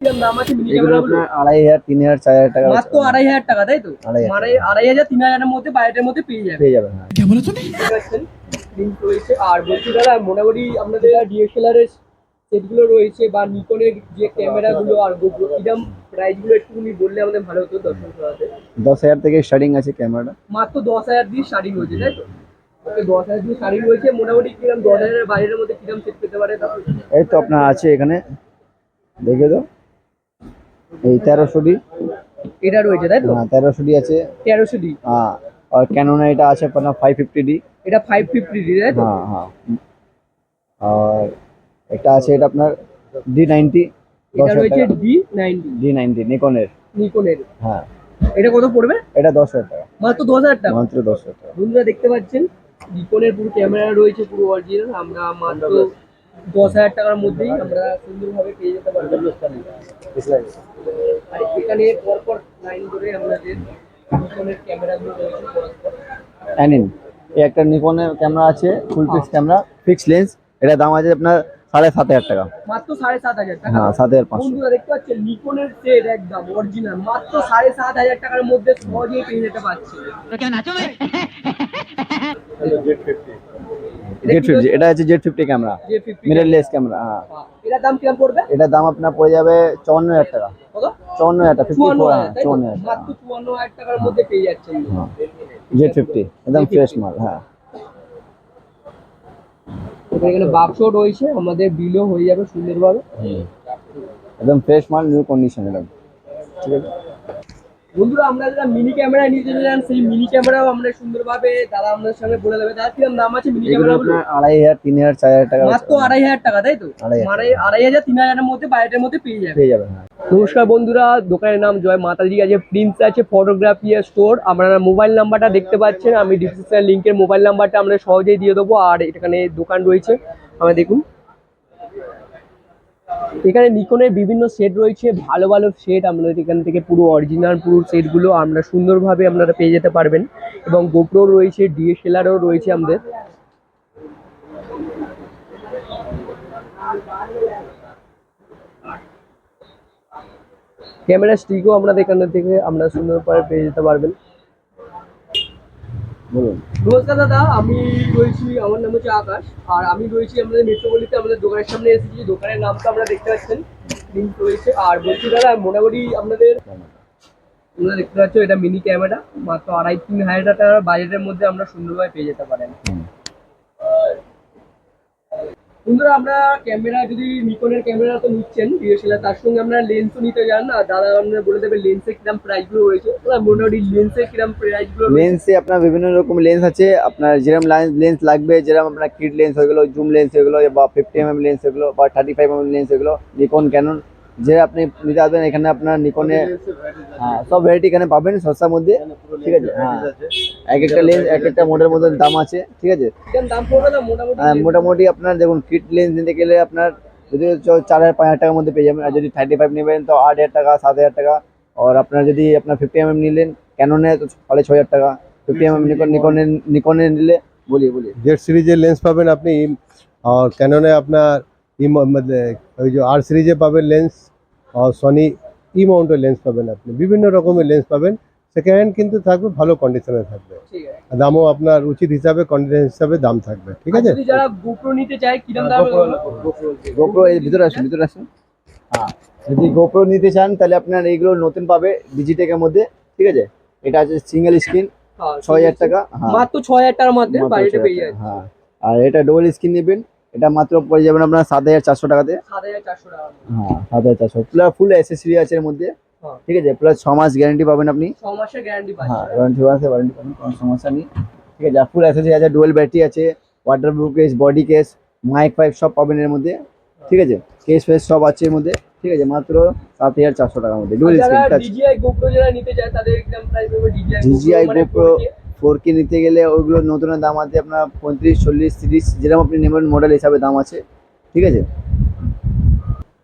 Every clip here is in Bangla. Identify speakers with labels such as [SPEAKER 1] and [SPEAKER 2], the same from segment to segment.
[SPEAKER 1] কিরকম দাম আছে মিনি
[SPEAKER 2] এগুলো
[SPEAKER 1] ক্যামেরাগুলো?
[SPEAKER 2] আপনার 2500, 3000, 4000 টাকা
[SPEAKER 1] মাত্র 2500 টাকা, তাই তো? 2500 3000 এর মধ্যে বাজেটের মধ্যে পেয়ে যাবে।
[SPEAKER 2] পেয়ে যাবেন। হ্যাঁ,
[SPEAKER 1] বুঝতে পারছেন? লিঙ্ক রয়েছে। আর বলছি দাদা, মোটামুটি আপনাদের ডিএসএলআর এর সেটগুলো রয়েছে বা নিকনের যে ক্যামেরাগুলো আর গোপ্রো, কিরকম প্রাইস গুলো একটুখানি বললে আমাদের ভালো হতো দর্শক সরাতে।
[SPEAKER 2] 10,000 থেকে স্টার্টিং আছে ক্যামেরাটা।
[SPEAKER 1] মাত্র 10,000 দিয়ে স্টার্টিং হয়েছে, তাই তো? ওকে, 10,000 দিয়ে স্টার্টিং হয়েছে। মোটামুটি কিরকম 10,000 এর বাইরের মধ্যে কিরকম সেট পেতে পারে তাও?
[SPEAKER 2] এই তো আপনার আছে এখানে, দেখে তো, এই 1300 ডি।
[SPEAKER 1] এটা রয়েছে, তাই তো?
[SPEAKER 2] হ্যাঁ, 1300 ডি আছে।
[SPEAKER 1] 1300 ডি।
[SPEAKER 2] হ্যাঁ, আর ক্যানোন এটা আছে আপনার 550 ডি।
[SPEAKER 1] এটা 550 ডি, তাই তো?
[SPEAKER 2] হ্যাঁ হ্যাঁ। আর এটা আছে, এটা আপনার D90।
[SPEAKER 1] এটা রয়েছে D90
[SPEAKER 2] D90 নিকনের।
[SPEAKER 1] নিকনের।
[SPEAKER 2] হ্যাঁ,
[SPEAKER 1] এটা কত পড়বে?
[SPEAKER 2] এটা 10,000 টাকা।
[SPEAKER 1] মাত্র 10,000 টাকা।
[SPEAKER 2] মাত্র 10,000 টাকা।
[SPEAKER 1] বন্ধুরা দেখতে পাচ্ছেন, নিকনের পুরো ক্যামেরা রয়েছে, পুরো অরিজিনাল। আমরা মাত্র 10,000 টাকার মধ্যেই আমরা সুন্দরভাবে পেয়ে যেতে পারবো। আর এখানে পরপর লাইন ধরে আমাদের নিকনের ক্যামেরাগুলো রয়েছে পরস্পর।
[SPEAKER 2] নিন, এই একটা নিকনের ক্যামেরা আছে, ফুল পিক্স ক্যামেরা, ফিক্স লেন্স। এটা দাম আছে আপনার 7,500 টাকা।
[SPEAKER 1] মাত্র 7,500 টাকা।
[SPEAKER 2] হ্যাঁ, 7,500।
[SPEAKER 1] বন্ধুরা দেখতে পাচ্ছেন, নিকনের সেট একদম অরিজিনাল মাত্র 7,500 টাকার মধ্যে সহজেই পেয়ে যেতে পারছে।
[SPEAKER 2] Z50, এটা আছে Z50 ক্যামেরা, মিররলেস ক্যামেরা। হ্যাঁ,
[SPEAKER 1] এটার দাম কিরকম পড়বে?
[SPEAKER 2] এটার দাম আপনার পড়ে যাবে 54,000 টাকা।
[SPEAKER 1] কত?
[SPEAKER 2] 54,000 টাকা, 54। হ্যাঁ,
[SPEAKER 1] 54,000,
[SPEAKER 2] 54,000 টাকা।
[SPEAKER 1] মাত্র 54,000 টাকার মধ্যে পেয়ে যাচ্ছেন।
[SPEAKER 2] হ্যাঁ, Z50 একদম ফ্রেশ মাল। হ্যাঁ,
[SPEAKER 1] এখানে বাক্সও রয়েছে, আমাদের বিলও হয়ে যাবে সুন্দরভাবে।
[SPEAKER 2] একদম ফ্রেশ মাল, নিউ কন্ডিশন একদম। ঠিক আছে
[SPEAKER 1] বন্ধুরা, আমরা যেটা মিনি ক্যামেরা নিতে চান, সেই মিনি ক্যামেরাও আমরা সুন্দরভাবে দাদা আমাদের সঙ্গে বলে দেবে। দাদা কিরকম দাম আছে মিনি
[SPEAKER 2] এগুলো
[SPEAKER 1] ক্যামেরাগুলো?
[SPEAKER 2] আপনার 2,500, 3,000, 4,000 টাকা।
[SPEAKER 1] মাত্র 2,500 টাকা, তাই তো? 2,500 3,000 এর মধ্যে বাজেটের মধ্যে পেয়ে যাবে।
[SPEAKER 2] পেয়ে যাবেন। হ্যাঁ,
[SPEAKER 1] নমস্কার বন্ধুরা, দোকানের নাম জয় মাতাজি আছে, প্রিন্স আছে, ফটোগ্রাফি স্টোর। আপনারা মোবাইল নাম্বারটা দেখতে পাচ্ছেন, আমি ডিসক্রিপশন লিঙ্কের মোবাইল নাম্বারটা আমরা সহজেই দিয়ে দেবো। আর এখানে দোকান রয়েছে, আমরা দেখুন। এখানে নিকনের বিভিন্ন সেট রয়েছে, ভালো ভালো সেট। আপনাদের এখান থেকে পুরো অরিজিনাল পুরো সেটগুলো আমরা সুন্দরভাবে আপনারা পেয়ে যেতে পারবেন। এবং গোপ্রো রয়েছে, ডিএসএলআরও রয়েছে আমাদের। ক্যামেরা স্টিকও আপনাদের এখান থেকে আমরা সুন্দরভাবে পেয়ে যেতে পারবেন।
[SPEAKER 2] বলুন।
[SPEAKER 1] নমস্কার দাদা, আমি রয়েছি, আমার নাম হচ্ছে আকাশ। আর আমি রয়েছি আমাদের মেট্রোপলিতে, আমাদের দোকানের সামনে এসেছি। দোকানের নামটা আমরা দেখতে পাচ্ছেন, লিঙ্ক রয়েছে। আর বলছি দাদা, মোটামুটি আপনাদের তোমরা দেখতে পাচ্ছ, এটা মিনি ক্যামেরা মাত্র 2,500-3,000 টাকার বাজেটের মধ্যে আমরা সুন্দরভাবে পেয়ে যেতে পারেন। বন্ধুরা, আমরা ক্যামেরা যদি নিকনের ক্যামেরা তো নিচ্ছেন ডিএসএলআর, তার সঙ্গে আমরা লেন্সও নিতে যান না দাদা, আমরা বলে দেবে লেন্সের কিরকম প্রাইস গুলো রয়েছে। মোটামুটি লেন্সের কিরকম প্রাইস গুলো রয়েছে?
[SPEAKER 2] লেন্সে আপনার বিভিন্ন রকম লেন্স আছে, আপনার যেরকম লেন্স লাগবে, যেরকম আপনার কিট লেন্স হয়ে গেলো, জুম লেন্স হয়ে গেলো, বা 50 mm লেন্স হয়ে গেলো, বা 35 mm লেন্স হয়ে গেলো, নিকন, ক্যানন, যে আপনি নিতে আসবেন এখানে আপনার নিকনে। হ্যাঁ, সব ভ্যারাইটি এখানে পাবেন সস্তার মধ্যে। ঠিক আছে। হ্যাঁ, এক একটা লেন্স এক একটা মোডের মধ্যে দাম আছে। ঠিক আছে।
[SPEAKER 1] কিরকম দাম পড়বে না মোটামুটি?
[SPEAKER 2] হ্যাঁ, মোটামুটি আপনার দেখুন, কিট লেন্স নিতে গেলে আপনার যদি 4,000-5,000 টাকার মধ্যে পেয়ে যাবেন। আর যদি 35 নেবেন তো 8,000 টাকা, 7,000 টাকা। আর আপনার যদি আপনার 50 mm নিলেন ক্যাননে তো 6,500 টাকা। 50 mm নিকনে নিলে বলিए।
[SPEAKER 3] जेड সিরিজের লেন্স পাবেন আপনি, আর ক্যাননে আপনার ওই যে আর সিরিজে পাবেন লেন্স, আর সনি ই মাউন্টের লেন্স পাবেন আপনি, বিভিন্ন রকমের লেন্স পাবেন। সেকেন্ড হ্যান্ড কিন্তু থাকবে, ভালো কন্ডিশনে থাকবে,
[SPEAKER 1] ঠিক আছে।
[SPEAKER 3] আর দামও আপনার উচিত হিসাবে, কন্ডিশন হিসাবে দাম থাকবে। ঠিক
[SPEAKER 1] আর
[SPEAKER 3] আছে।
[SPEAKER 1] যদি যারা গোপ্রো নিতে চায় কিরকম দাম?
[SPEAKER 2] গোপ্রো এই ভিতরে আসুন। হ্যাঁ, যদি গোপ্রো নিতে চান তাহলে আপনার এইগুলো নতুন পাবে ডিজিটেকের মধ্যে। ঠিক আছে। এটা আছে সিঙ্গেল স্ক্রিন, 6,000 টাকা। হ্যাঁ,
[SPEAKER 1] মাত্র 6,000 টাকার মধ্যে
[SPEAKER 2] মাত্র
[SPEAKER 1] বাড়িতে
[SPEAKER 2] 6,000
[SPEAKER 1] পেয়ে
[SPEAKER 2] টাকা।
[SPEAKER 1] যাচ্ছে।
[SPEAKER 2] হ্যাঁ, আর এটা ডবল স্ক্রিন নেবেন, এটা মাত্র পড়ে যাবেন আপনার 7,400 টাকাতে।
[SPEAKER 1] 7,400 টাকা।
[SPEAKER 2] হ্যাঁ, 7,400 প্লাস ফুল অ্যাক্সেসরি আছে এর মধ্যে।
[SPEAKER 1] হ্যাঁ।
[SPEAKER 2] ঠিক আছে, প্লাস 6 মাস গ্যারান্টি পাবেন আপনি।
[SPEAKER 1] 6 মাসের গ্যারান্টি
[SPEAKER 2] হ্যাঁ,
[SPEAKER 1] পাচ্ছেন।
[SPEAKER 2] ওয়ারেন্টি পাবেন, কোনো সমস্যা নেই। ঠিক আছে, ফুল অ্যাক্সেসরি আছে, ডুয়েল ব্যাটারি আছে, waterproof case, body case, mike ফাইক সব পাবেন এর মধ্যে। ঠিক আছে, কেস ফেস সব আছে এর মধ্যে। ঠিক আছে, মাত্র 7,400 টাকার মধ্যে ডুয়েল
[SPEAKER 1] যারা
[SPEAKER 2] স্ক্রিন টাচ।
[SPEAKER 1] ডিজিআই গোপ্রো যারা নিতে চায় তাদের একদম প্রাইস হবে
[SPEAKER 2] ডিজিআই
[SPEAKER 1] মানে
[SPEAKER 2] গোপ্রো 4K নিতে গেলে ওইগুলো নতুনের দাম আছে আপনার 35, 40, 30, যেরকম আপনি নেবেন মডেল হিসাবে দাম আছে। ঠিক আছে।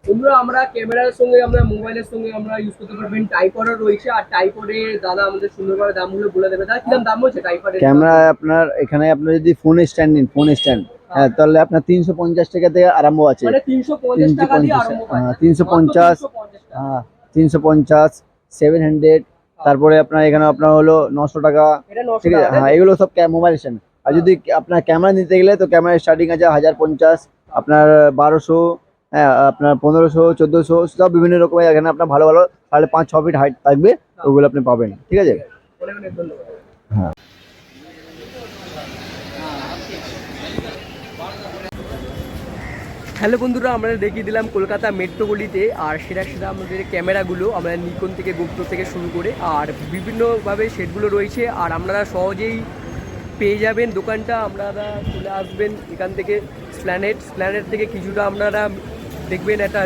[SPEAKER 1] বন্ধুরা, আমরা ক্যামেরার সঙ্গে আমরা মোবাইলের সঙ্গে আমরা ইউজ করতে পারবেন। টাইপডও রয়েছে, আর টাইপডে দাদা আমাদের সুন্দরভাবে দামগুলো বলে দেবে। দাদা কিরকম দাম হচ্ছে টাইপডের?
[SPEAKER 2] ক্যামেরা আপনার এখানে আপনার যদি ফোন স্ট্যান্ড নিন, ফোন স্ট্যান্ড হ্যাঁ তাহলে আপনার 350 টাকা থেকে আরম্ভ আছে।
[SPEAKER 1] মানে 350 টাকা দিয়ে আরম্ভ হয়।
[SPEAKER 2] 350, 350, 700, তারপরে আপনার এখানে আপনার হলো 900 টাকা।
[SPEAKER 1] এটা 900
[SPEAKER 2] ঠিক আছে,
[SPEAKER 1] টাকা,
[SPEAKER 2] হ্যাঁ এগুলো সব মোবাইল স্ট্যান্ড। আর যদি আপনার ক্যামেরা নিতে গেলে তো ক্যামেরা স্টার্টিং আছে 1050, আপনার 1200, হ্যাঁ আপনার 1500, 1400, সব বিভিন্ন রকমের। এখানে আপনার ভালো ভালো 5.5-6 ফিট হাইট থাকবে, ওগুলো আপনি পাবেন। ঠিক আছে।
[SPEAKER 1] অনেক অনেক ধন্যবাদ।
[SPEAKER 2] হ্যাঁ।
[SPEAKER 1] হ্যালো বন্ধুরা, আমরা দেখিয়ে দিলাম কলকাতা মেট্রো গলিতে, আর সেটা আমাদের ক্যামেরাগুলো আমরা নিকন থেকে গোপ্রো থেকে শুরু করে আর বিভিন্নভাবে সেটগুলো রয়েছে। আর আপনারা সহজেই পেয়ে যাবেন দোকানটা। আপনারা চলে আসবেন এখান থেকে স্প্ল্যানেট থেকে কিছুটা আপনারা দেখবেন একটা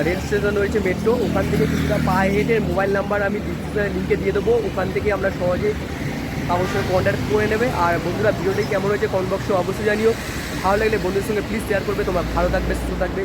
[SPEAKER 1] রেল স্টেশন রয়েছে মেট্রো, ওখান থেকে কিছুটা পায়ে হেঁটে মোবাইল নাম্বার আমি ডিসক্রিপশনে লিঙ্কে দিয়ে দেবো, ওখান থেকে আমরা সহজেই কারোর সঙ্গে কন্ট্যাক্ট করে নেবে। আর বন্ধুরা ভিডিওটি কেমন হয়েছে কমেন্ট বক্সে অবশ্যই জানিও। ভালো লাগলে বন্ধুদের সঙ্গে প্লিজ শেয়ার করবে। তোমরা ভালো থাকবে, সুস্থ থাকবে।